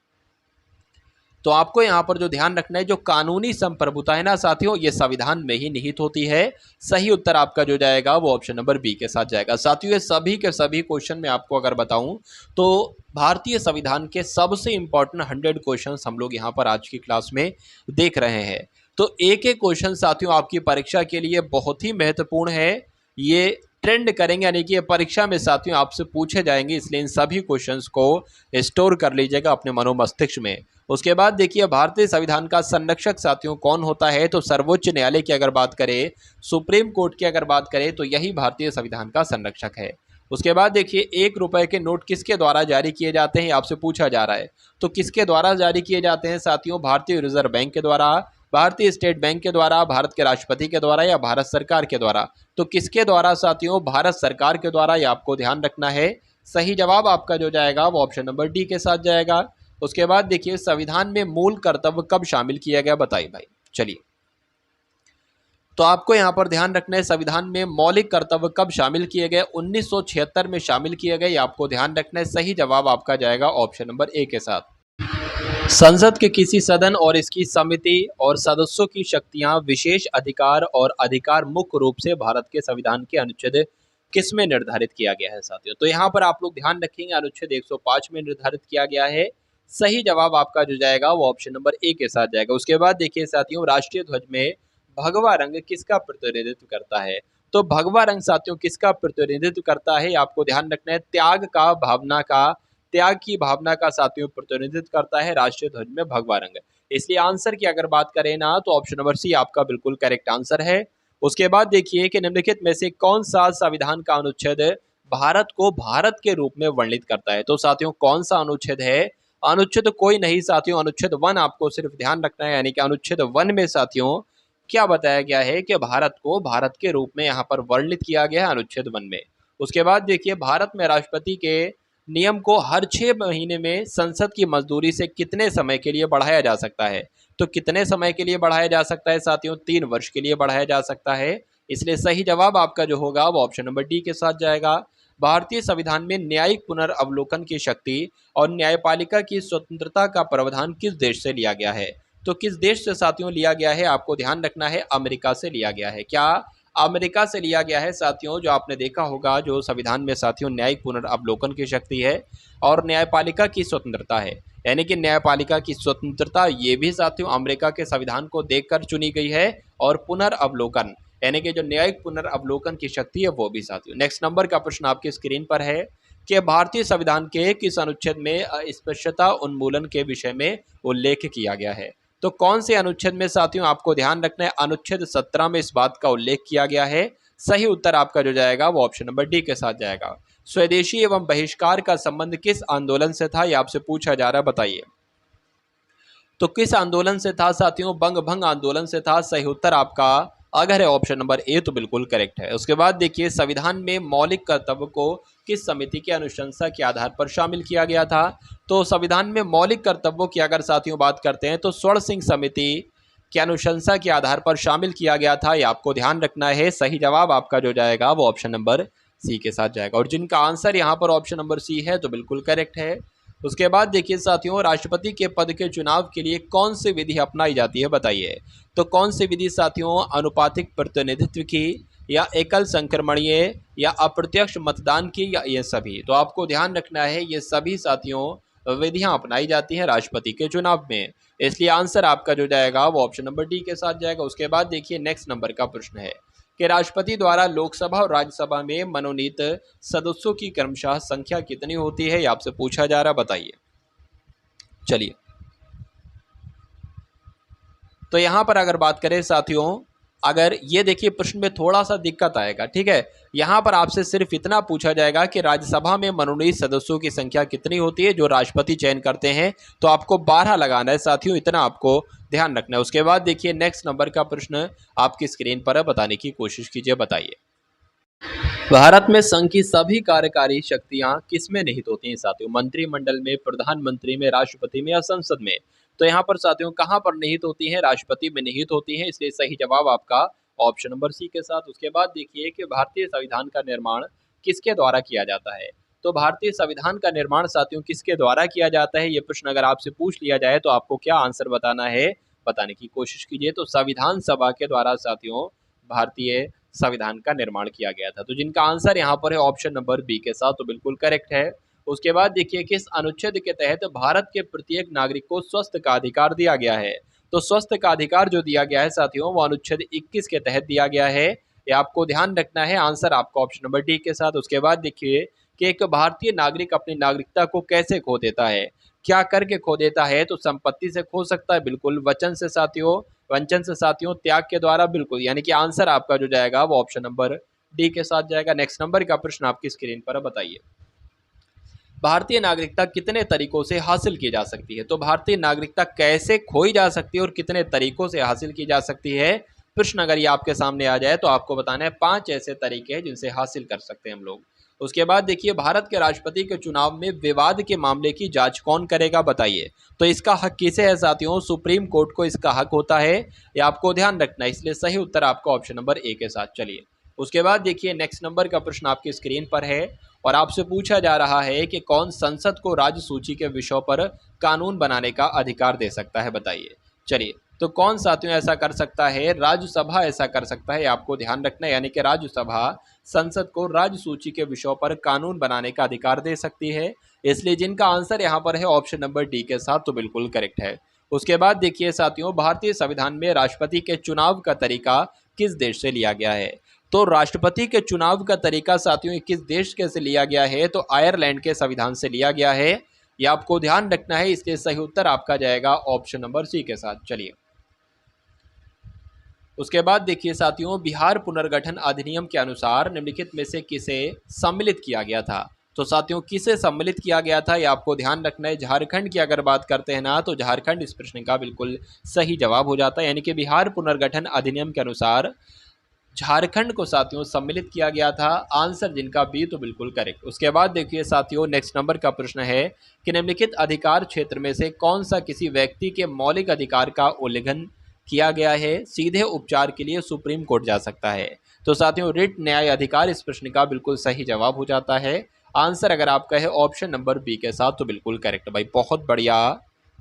तो आपको यहाँ पर जो ध्यान रखना है, जो कानूनी संप्रभुता है ना साथियों, ये संविधान में ही निहित होती है। सही उत्तर आपका जो जाएगा वो ऑप्शन नंबर बी के साथ जाएगा। साथियों ये सभी के सभी क्वेश्चन में आपको अगर बताऊं तो भारतीय संविधान के सबसे इंपॉर्टेंट 100 क्वेश्चन हम लोग यहाँ पर आज की क्लास में देख रहे हैं। तो एक एक क्वेश्चन साथियों आपकी परीक्षा के लिए बहुत ही महत्वपूर्ण है। ये ट्रेंड करेंगे, यानी कि ये परीक्षा में साथियों आपसे पूछे जाएंगे, इसलिए इन सभी क्वेश्चंस को स्टोर कर लीजिएगा अपने मनोमस्तिष्क में। उसके बाद देखिए भारतीय संविधान का संरक्षक साथियों कौन होता है, तो सर्वोच्च न्यायालय की अगर बात करें, सुप्रीम कोर्ट की अगर बात करें तो यही भारतीय संविधान का संरक्षक है। उसके बाद देखिए 1 रुपए के नोट किसके द्वारा जारी किए जाते हैं, आपसे पूछा जा रहा है। तो किसके द्वारा जारी किए जाते हैं साथियों, भारतीय रिजर्व बैंक के द्वारा, भारतीय स्टेट बैंक के द्वारा, भारत के राष्ट्रपति के द्वारा या भारत सरकार के द्वारा। तो किसके द्वारा साथियों, भारत सरकार के द्वारा, ये आपको ध्यान रखना है। सही जवाब आपका जो जाएगा वो ऑप्शन नंबर डी के साथ जाएगा। उसके बाद देखिए संविधान में मूल कर्तव्य कब शामिल किया गया, बताइए भाई। चलिए, तो आपको यहाँ पर ध्यान रखना है संविधान में मौलिक कर्तव्य कब शामिल किए गए, 1976 में शामिल किए गए, आपको ध्यान रखना है। सही जवाब आपका जाएगा ऑप्शन नंबर ए के साथ। संसद के किसी सदन और इसकी समिति और सदस्यों की शक्तियां, विशेष अधिकार और अधिकार मुख्य रूप से भारत के संविधान के अनुच्छेद किसमें निर्धारित किया गया है साथियों। तो यहाँ पर आप लोग ध्यान रखेंगे अनुच्छेद 105 में निर्धारित किया गया है। सही जवाब आपका जो जाएगा वो ऑप्शन नंबर ए के साथ जाएगा। उसके बाद देखिए साथियों राष्ट्रीय ध्वज में भगवा रंग किसका प्रतिनिधित्व करता है, तो भगवा रंग साथियों किसका प्रतिनिधित्व करता है, आपको ध्यान रखना है। त्याग की भावना का साथियों प्रतिनिधित्व करता है राष्ट्रीय ध्वज में भगवा रंग। इसलिए आंसर की अगर बात करें ना तो ऑप्शन नंबर सी आपका बिल्कुल करेक्ट आंसर है। उसके बाद देखिए कि निम्नलिखित में से कौन सा संविधान का अनुच्छेद भारत को भारत के रूप में वर्णित करता है, तो साथियों कौन सा अनुच्छेद है, अनुच्छेद कोई नहीं साथियों, अनुच्छेद 1 आपको सिर्फ ध्यान रखना है। यानी कि अनुच्छेद 1 में साथियों क्या बताया गया है कि भारत को भारत के रूप में यहाँ पर वर्णित किया गया है अनुच्छेद 1 में। उसके बाद देखिए भारत में राष्ट्रपति के नियम को हर 6 महीने में संसद की मंजूरी से कितने समय के लिए बढ़ाया जा सकता है, तो कितने समय के लिए बढ़ाया जा सकता है साथियों, 3 वर्ष के लिए बढ़ाया जा सकता है। इसलिए सही जवाब आपका जो होगा वो ऑप्शन नंबर डी के साथ जाएगा। भारतीय संविधान में न्यायिक पुनर्वलोकन की शक्ति और न्यायपालिका की स्वतंत्रता का प्रावधान किस देश से लिया गया है, तो किस देश से साथियों लिया गया है, आपको ध्यान रखना है अमेरिका से लिया गया है। क्या अमेरिका से लिया गया है साथियों। जो आपने देखा होगा जो संविधान में साथियों न्यायिक पुनर्वलोकन की शक्ति है और न्यायपालिका की स्वतंत्रता है, यानी कि न्यायपालिका की स्वतंत्रता ये भी साथियों अमेरिका के संविधान को देखकर चुनी गई है, और पुनर्वलोकन यानी कि जो न्यायिक पुनर्वलोकन की शक्ति है वो भी साथियों। नेक्स्ट नंबर का प्रश्न आपकी स्क्रीन पर है कि भारतीय संविधान के किस अनुच्छेद में अस्पृश्यता उन्मूलन के विषय में उल्लेख किया गया है, तो कौन से अनुच्छेद में साथियों, आपको ध्यान रखना है अनुच्छेद 17 में इस बात का उल्लेख किया गया है। सही उत्तर आपका जो जाएगा वो ऑप्शन नंबर डी के साथ जाएगा। स्वदेशी एवं बहिष्कार का संबंध किस आंदोलन से था, यह आपसे पूछा जा रहा है, बताइए। तो किस आंदोलन से था साथियों, बंग भंग आंदोलन से था। सही उत्तर आपका अगर है ऑप्शन नंबर ए तो बिल्कुल करेक्ट है। उसके बाद देखिए संविधान में मौलिक कर्तव्य को किस समिति की अनुशंसा के आधार पर शामिल किया गया था, तो संविधान में मौलिक कर्तव्यों की अगर साथियों बात करते हैं तो स्वर्ण सिंह समिति की अनुशंसा के आधार पर शामिल किया गया था, ये आपको ध्यान रखना है। सही जवाब आपका जो जाएगा वो ऑप्शन नंबर सी के साथ जाएगा, और जिनका आंसर यहाँ पर ऑप्शन नंबर सी है तो बिल्कुल करेक्ट है। उसके बाद देखिए साथियों राष्ट्रपति के पद के चुनाव के लिए कौन सी विधि अपनाई जाती है, बताइए। तो कौन सी विधि साथियों, अनुपातिक प्रतिनिधित्व की या एकल संक्रमणीय या अप्रत्यक्ष मतदान की या ये सभी। तो आपको ध्यान रखना है ये सभी साथियों विधियां अपनाई जाती हैं राष्ट्रपति के चुनाव में, इसलिए आंसर आपका जो जाएगा वो ऑप्शन नंबर डी के साथ जाएगा। उसके बाद देखिए नेक्स्ट नंबर का प्रश्न है कि राष्ट्रपति द्वारा लोकसभा और राज्यसभा में मनोनीत सदस्यों की क्रमशः संख्या कितनी होती है, ये आपसे पूछा जा रहा, बताइए। चलिए, तो यहां पर अगर बात करें साथियों, अगर ये देखिए प्रश्न में थोड़ा सा दिक्कत आएगा, ठीक है। यहां पर आपसे सिर्फ इतना पूछा जाएगा कि राज्यसभा में मनोनीत सदस्यों की संख्या कितनी होती है जो राष्ट्रपति चयन करते हैं, तो आपको 12 लगाना है साथियों, इतना आपको ध्यान रखना है। उसके बाद देखिए नेक्स्ट नंबर का प्रश्न आपकी स्क्रीन पर है, बताने की कोशिश कीजिए, बताइए। भारत में संघ की सभी कार्यकारी शक्तियां किसमें निहित होती हैं साथियों? मंत्रिमंडल में, प्रधानमंत्री में, राष्ट्रपति में या संसद में? तो यहाँ पर साथियों कहाँ पर निहित होती हैं? राष्ट्रपति में निहित होती हैं, इसलिए सही जवाब आपका ऑप्शन नंबर सी के साथ। उसके बाद देखिए कि भारतीय संविधान का निर्माण किसके द्वारा किया जाता है? तो भारतीय संविधान का निर्माण साथियों किसके द्वारा किया जाता है? ये प्रश्न अगर आपसे पूछ लिया जाए तो आपको क्या आंसर बताना है, बताने की कोशिश कीजिए। तो संविधान सभा के द्वारा साथियों भारतीय संविधान का निर्माण किया गया था। तो जिनका आंसर यहाँ पर है ऑप्शन नंबर बी के साथ, तो बिल्कुल करेक्ट है। उसके बाद देखिए किस अनुच्छेद के तहत भारत के प्रत्येक नागरिक को स्वास्थ्य का अधिकार दिया गया है? तो स्वास्थ्य का अधिकार जो दिया गया है साथियों वो अनुच्छेद 21 के तहत दिया गया है। ये आपको ध्यान रखना है, आंसर आपका ऑप्शन नंबर डी के साथ। उसके बाद देखिए कि एक भारतीय नागरिक अपनी नागरिकता को कैसे खो देता है? क्या करके खो देता है? तो संपत्ति से खो सकता है, बिल्कुल। वंचन से साथियों, त्याग के द्वारा, बिल्कुल। यानी कि आंसर आपका जो जाएगा वो ऑप्शन नंबर डी के साथ जाएगा। नेक्स्ट नंबर का प्रश्न आपकी स्क्रीन पर बताइए, भारतीय नागरिकता कितने तरीकों से हासिल की जा सकती है? तो भारतीय नागरिकता कैसे खोई जा सकती है और कितने तरीकों से हासिल की जा सकती है? प्रश्न अगर ये आपके सामने आ जाए तो आपको बताना है 5 ऐसे तरीके हैं जिनसे हासिल कर सकते हैं हम लोग। उसके बाद देखिए भारत के राष्ट्रपति के चुनाव में विवाद के मामले की जांच कौन करेगा, बताइए। तो इसका हक किसे है साथियों? सुप्रीम कोर्ट को इसका हक होता है, ये आपको ध्यान रखना है, इसलिए सही उत्तर आपका ऑप्शन नंबर ए के साथ। चलिए उसके बाद देखिए नेक्स्ट नंबर का प्रश्न आपकी स्क्रीन पर है और आपसे पूछा जा रहा है कि कौन संसद को राज्य सूची के विषयों पर कानून बनाने का अधिकार दे सकता है, बताइए। चलिए तो कौन साथियों ऐसा कर सकता है? राज्यसभा ऐसा कर सकता है, आपको ध्यान रखना है। यानी कि राज्यसभा संसद को राज्य सूची के विषयों पर कानून बनाने का अधिकार दे सकती है, इसलिए जिनका आंसर यहाँ पर है ऑप्शन नंबर डी के साथ, तो बिल्कुल करेक्ट है। उसके बाद देखिए साथियों भारतीय संविधान में राष्ट्रपति के चुनाव का तरीका किस देश से लिया गया है? तो राष्ट्रपति के चुनाव का तरीका साथियों किस देश के से लिया गया है? तो आयरलैंड के संविधान से लिया गया है, यह आपको ध्यान रखना है, इसलिए सही उत्तर आपका जाएगा ऑप्शन नंबर सी के साथ। चलिए उसके बाद देखिए साथियों बिहार पुनर्गठन अधिनियम के अनुसार निम्नलिखित में से किसे सम्मिलित किया गया था? तो साथियों किसे सम्मिलित किया गया था, ये आपको ध्यान रखना है। झारखंड की अगर बात करते हैं ना तो झारखंड इस प्रश्न का बिल्कुल सही जवाब हो जाता है। यानी कि बिहार पुनर्गठन अधिनियम के अनुसार झारखंड को साथियों सम्मिलित किया गया था, आंसर जिनका बी, तो बिल्कुल करेक्ट। उसके बाद देखिए साथियों नेक्स्ट नंबर का प्रश्न है कि निम्नलिखित अधिकार क्षेत्र में से कौन सा किसी व्यक्ति के मौलिक अधिकार का उल्लंघन किया गया है? सीधे उपचार के लिए सुप्रीम कोर्ट जा सकता है। तो साथियों रिट न्याय अधिकार इस प्रश्न का बिल्कुल सही जवाब हो जाता है, आंसर अगर आपका है ऑप्शन नंबर बी के साथ, तो बिल्कुल करेक्ट भाई, बहुत बढ़िया,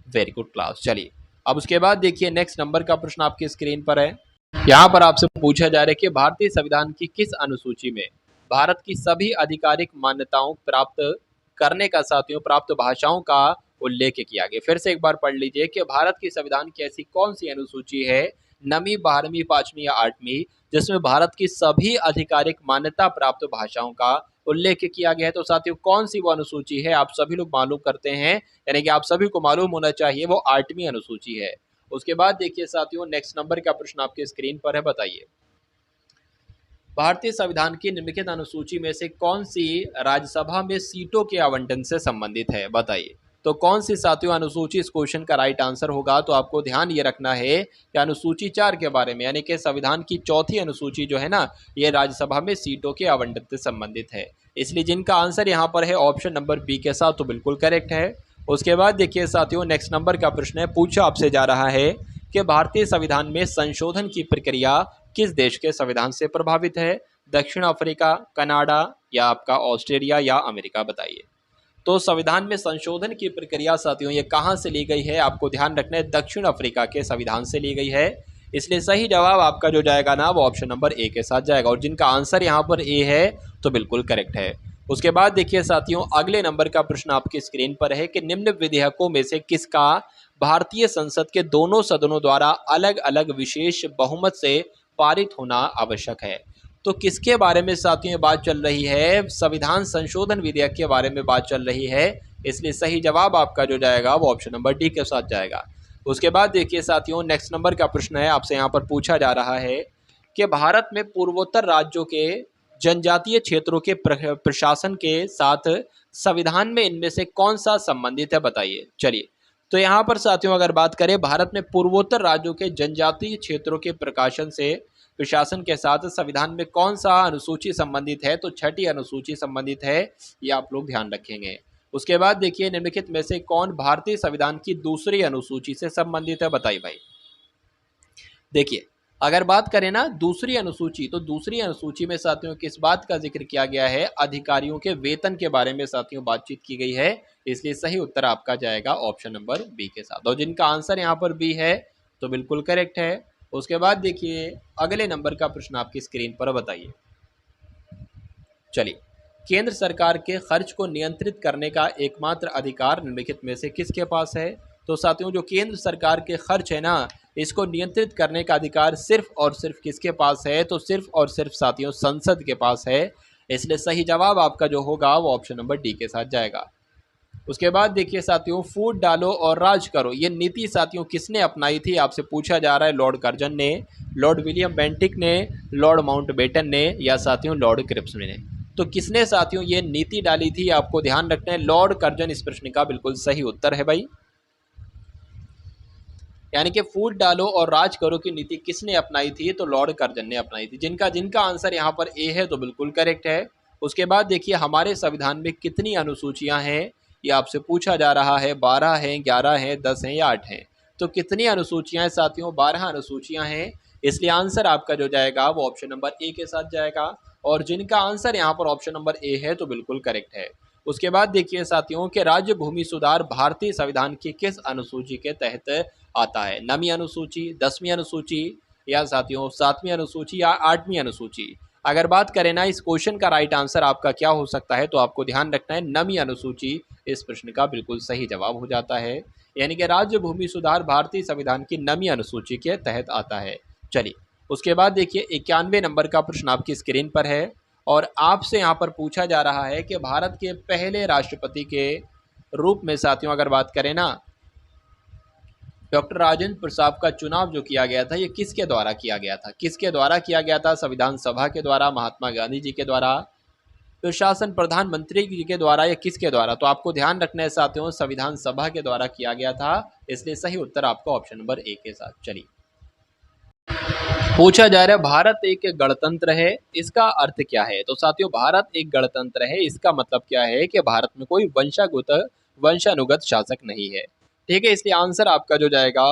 वेरी गुड क्लास। चलिए अब उसके बाद देखिए नेक्स्ट नंबर का प्रश्न आपकी स्क्रीन पर है। यहाँ पर आपसे पूछा जा रहा है कि भारतीय संविधान की किस अनुसूची में भारत की सभी आधिकारिक मान्यताओं प्राप्त करने का साथियों प्राप्त भाषाओं का उल्लेख किया गया? फिर से एक बार पढ़ लीजिए कि भारत की संविधान की ऐसी कौन सी अनुसूची है, 9वीं, 12वीं, 5वीं या 8वीं, जिसमें भारत की सभी आधिकारिक मान्यता प्राप्त भाषाओं का उल्लेख किया गया है? तो साथियों कौन सी वो अनुसूची है? आप सभी लोग मालूम करते हैं, यानी कि आप सभी को मालूम होना चाहिए, वो 8वीं अनुसूची है। उसके बाद देखिए साथियों नेक्स्ट नंबर का प्रश्न आपके स्क्रीन पर है, बताइए भारतीय संविधान की निम्नलिखित अनुसूची में से कौन सी राज्यसभा में सीटों के आवंटन से संबंधित है, बताइए। तो कौन सी साथियों अनुसूची इस क्वेश्चन का राइट आंसर होगा? तो आपको ध्यान ये रखना है कि अनुसूची 4 के बारे में, यानी कि संविधान की चौथी अनुसूची जो है ना, ये राज्यसभा में सीटों के आवंटन से संबंधित है, इसलिए जिनका आंसर यहाँ पर है ऑप्शन नंबर बी के साथ, तो बिल्कुल करेक्ट है। उसके बाद देखिए साथियों नेक्स्ट नंबर का प्रश्न है, पूछा आपसे जा रहा है कि भारतीय संविधान में संशोधन की प्रक्रिया किस देश के संविधान से प्रभावित है? दक्षिण अफ्रीका, कनाडा या आपका ऑस्ट्रेलिया या अमेरिका, बताइए। तो संविधान में संशोधन की प्रक्रिया साथियों ये कहाँ से ली गई है? आपको ध्यान रखना है, दक्षिण अफ्रीका के संविधान से ली गई है, इसलिए सही जवाब आपका जो जाएगा ना वो ऑप्शन नंबर ए के साथ जाएगा, और जिनका आंसर यहाँ पर ए है तो बिल्कुल करेक्ट है। उसके बाद देखिए साथियों अगले नंबर का प्रश्न आपकी स्क्रीन पर है कि निम्न विधेयकों में से किसका भारतीय संसद के दोनों सदनों द्वारा अलग अलग विशेष बहुमत से पारित होना आवश्यक है? तो किसके बारे में साथियों बात चल रही है? संविधान संशोधन विधेयक के बारे में बात चल रही है, इसलिए सही जवाब आपका जो जाएगा वो ऑप्शन नंबर डी के साथ जाएगा। उसके बाद देखिए साथियों नेक्स्ट नंबर का प्रश्न है, आपसे यहाँ पर पूछा जा रहा है कि भारत में पूर्वोत्तर राज्यों के जनजातीय क्षेत्रों के प्रशासन के साथ संविधान में इनमें से कौन सा संबंधित है, बताइए। चलिए तो यहाँ पर साथियों अगर बात करें भारत में पूर्वोत्तर राज्यों के जनजातीय क्षेत्रों के प्रशासन के साथ संविधान में कौन सा अनुसूची संबंधित है, तो छठी अनुसूची संबंधित है, ये आप लोग ध्यान रखेंगे। उसके बाद देखिए निम्नलिखित में से कौन भारतीय संविधान की दूसरी अनुसूची से संबंधित है, बताइए भाई। देखिए अगर बात करें ना दूसरी अनुसूची, तो दूसरी अनुसूची में साथियों किस बात का जिक्र किया गया है, अधिकारियों के वेतन के बारे में साथियों बातचीत की गई है, इसलिए सही उत्तर आपका जाएगा ऑप्शन नंबर बी के साथ। और जिनका आंसर यहाँ पर बी है तो बिल्कुल करेक्ट है। उसके बाद देखिए अगले नंबर का प्रश्न आपकी स्क्रीन पर बताइए। चलिए, केंद्र सरकार के खर्च को नियंत्रित करने का एकमात्र अधिकार निम्नलिखित में से किसके पास है, तो साथियों जो केंद्र सरकार के खर्च है ना, इसको नियंत्रित करने का अधिकार सिर्फ और सिर्फ किसके पास है, तो सिर्फ और सिर्फ साथियों संसद के पास है, इसलिए सही जवाब आपका जो होगा वो ऑप्शन नंबर डी के साथ जाएगा। उसके बाद देखिए साथियों फूट डालो और राज करो, ये नीति साथियों किसने अपनाई थी, आपसे पूछा जा रहा है। लॉर्ड कर्जन ने, लॉर्ड विलियम बेंटिक ने, लॉर्ड माउंटबेटन ने, या साथियों लॉर्ड क्रिप्स ने। तो किसने साथियों ये नीति डाली थी, आपको ध्यान रखना है लॉर्ड कर्जन इस प्रश्न का बिल्कुल सही उत्तर है भाई। यानी कि फूट डालो और राज करो की नीति किसने अपनाई थी, तो लॉर्ड कर्जन ने अपनाई थी। जिनका आंसर यहाँ पर ए है तो बिल्कुल करेक्ट है। उसके बाद देखिए हमारे संविधान में कितनी अनुसूचियां हैं, ये आपसे पूछा जा रहा है। 12 हैं, 11 हैं, 10 हैं या 8 हैं। तो कितनी अनुसूचियां हैं साथियों, 12 अनुसूचियां हैं, इसलिए आंसर आपका जो जाएगा वो ऑप्शन नंबर ए के साथ जाएगा। और जिनका आंसर यहाँ पर ऑप्शन नंबर ए है तो बिल्कुल करेक्ट है। उसके बाद देखिए साथियों के राज्य भूमि सुधार भारतीय संविधान की किस अनुसूची के तहत आता है, 9वीं अनुसूची, 10वीं अनुसूची, या साथियों 7वीं अनुसूची या 8वीं अनुसूची। अगर बात करें ना इस क्वेश्चन का राइट आंसर आपका क्या हो सकता है, तो आपको ध्यान रखना है 9वीं अनुसूची इस प्रश्न का बिल्कुल सही जवाब हो जाता है। यानी कि राज्य भूमि सुधार भारतीय संविधान की 9वीं अनुसूची के तहत आता है। चलिए उसके बाद देखिए 91 नंबर का प्रश्न आपकी स्क्रीन पर है और आपसे यहाँ पर पूछा जा रहा है कि भारत के पहले राष्ट्रपति के रूप में साथियों अगर बात करें ना डॉक्टर राजेंद्र प्रसाद का चुनाव जो किया गया था ये किसके द्वारा किया गया था, किसके द्वारा किया गया था, संविधान सभा के द्वारा, महात्मा गांधी जी के द्वारा, प्रशासन प्रधानमंत्री जी के द्वारा, या किसके द्वारा। तो आपको ध्यान रखना है साथियों संविधान सभा के द्वारा किया गया था, इसलिए सही उत्तर आपका ऑप्शन नंबर ए के साथ। चलिए पूछा जा रहा है भारत एक गणतंत्र है, इसका अर्थ क्या है, तो साथियों भारत एक गणतंत्र है इसका मतलब क्या है कि भारत में कोई वंशानुगत शासक नहीं है। ठीक है, इसलिए आंसर आपका जो जाएगा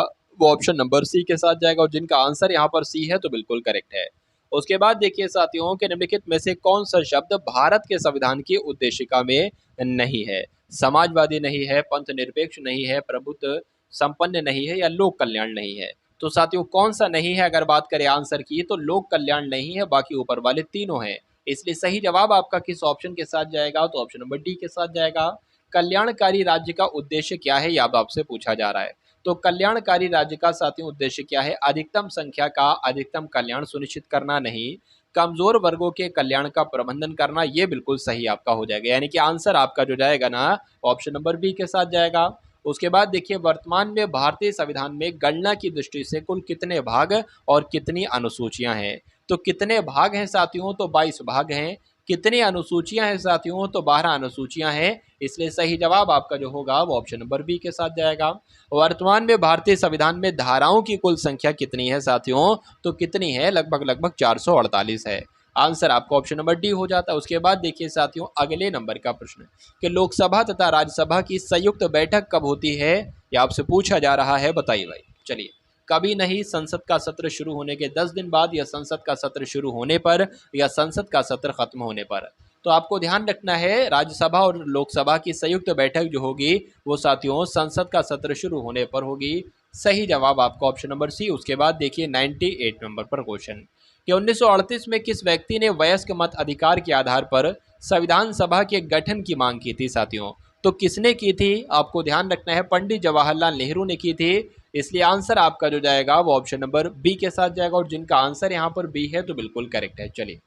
वो ऑप्शन नंबर सी के साथ जाएगा। और जिनका आंसर यहाँ पर सी है तो बिल्कुल करेक्ट है। उसके बाद देखिए साथियों के निम्नलिखित में से कौन सा शब्द भारत के संविधान की उद्देशिका में नहीं है, समाजवादी नहीं है, पंथ निरपेक्ष नहीं है, प्रभुत्व संपन्न नहीं है, या लोक कल्याण नहीं है। तो साथियों कौन सा नहीं है, अगर बात करें आंसर की तो लोक कल्याण नहीं है, बाकी ऊपर वाले तीनों हैं। इसलिए सही जवाब आपका किस ऑप्शन के साथ जाएगा, तो ऑप्शन नंबर डी के साथ जाएगा। कल्याणकारी राज्य का उद्देश्य क्या है, यह आपसे पूछा जा रहा है। तो कल्याणकारी राज्य का साथियों उद्देश्य क्या है, अधिकतम संख्या का अधिकतम कल्याण सुनिश्चित करना नहीं, कमजोर वर्गों के कल्याण का प्रबंधन करना, ये बिल्कुल सही आपका हो जाएगा। यानी कि आंसर आपका जो जाएगा ना ऑप्शन नंबर बी के साथ जाएगा। उसके बाद देखिए वर्तमान में भारतीय संविधान में गणना की दृष्टि से कुल कितने भाग और कितनी अनुसूचियां हैं, तो कितने भाग हैं साथियों, तो 22 भाग हैं। कितनी अनुसूचियां हैं साथियों, तो 12 अनुसूचियां हैं, इसलिए सही जवाब आपका जो होगा वो ऑप्शन नंबर बी के साथ जाएगा। वर्तमान में भारतीय संविधान में धाराओं की कुल संख्या कितनी है साथियों, तो कितनी है, लगभग 448 है। आंसर आपका ऑप्शन नंबर डी हो जाता है। उसके बाद देखिए साथियों अगले नंबर का प्रश्न कि लोकसभा तथा राज्यसभा की संयुक्त बैठक कब होती है, यह आपसे पूछा जा रहा है, बताइए भाई। चलिए कभी नहीं, संसद का सत्र शुरू होने के 10 दिन बाद, या संसद का सत्र शुरू होने पर, या संसद का सत्र खत्म होने पर। तो आपको ध्यान रखना है राज्यसभा और लोकसभा की संयुक्त बैठक जो होगी वो साथियों संसद का सत्र शुरू होने पर होगी। सही जवाब आपका ऑप्शन नंबर सी। उसके बाद देखिए 98 नंबर पर क्वेश्चन कि 1938 में किस व्यक्ति ने वयस्क मत अधिकार के आधार पर संविधान सभा के गठन की मांग की थी साथियों, तो किसने की थी, आपको ध्यान रखना है पंडित जवाहरलाल नेहरू ने की थी, इसलिए आंसर आपका जो जाएगा वो ऑप्शन नंबर बी के साथ जाएगा। और जिनका आंसर यहाँ पर बी है तो बिल्कुल करेक्ट है। चलिए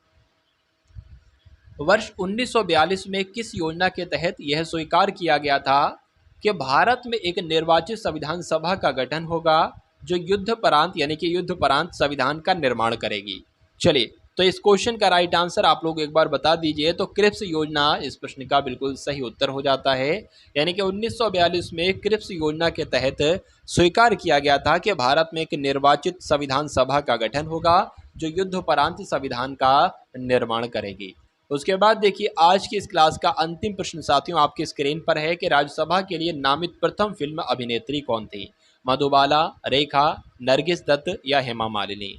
वर्ष 1942 में किस योजना के तहत यह स्वीकार किया गया था कि भारत में एक निर्वाचित संविधान सभा का गठन होगा जो युद्ध परांत यानी कि युद्ध परांत संविधान का निर्माण करेगी। चलिए तो इस क्वेश्चन का राइट आंसर आप लोग एक बार बता दीजिए। तो क्रिप्स योजना इस प्रश्न का बिल्कुल सही उत्तर हो जाता है। यानी कि 1942 में क्रिप्स योजना के तहत स्वीकार किया गया था कि भारत में एक निर्वाचित संविधान सभा का गठन होगा जो युद्धोपरांत संविधान का निर्माण करेगी। उसके बाद देखिए आज की इस क्लास का अंतिम प्रश्न साथियों आपकी स्क्रीन पर है कि राज्यसभा के लिए नामित प्रथम फिल्म अभिनेत्री कौन थी? मधुबाला, रेखा, नरगिस दत्त या हेमा मालिनी?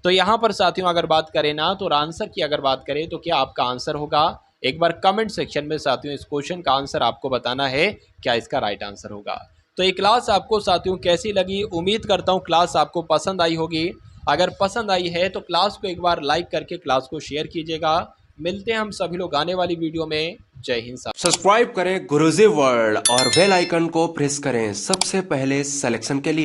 तो यहाँ पर साथियों अगर बात करें ना तो आंसर की अगर बात करें तो क्या आपका आंसर होगा? एक बार कमेंट सेक्शन में साथियों इस क्वेश्चन का आंसर आपको बताना है, क्या इसका राइट आंसर होगा। तो ये क्लास आपको साथियों कैसी लगी? उम्मीद करता हूँ क्लास आपको पसंद आई होगी। अगर पसंद आई है तो क्लास को एक बार लाइक करके क्लास को शेयर कीजिएगा। मिलते हैं हम सभी लोग आने वाली वीडियो में। जय हिंद। सब्सक्राइब करें गुरुजी वर्ल्ड और बेल आइकन को प्रेस करें सबसे पहले सिलेक्शन के लिए।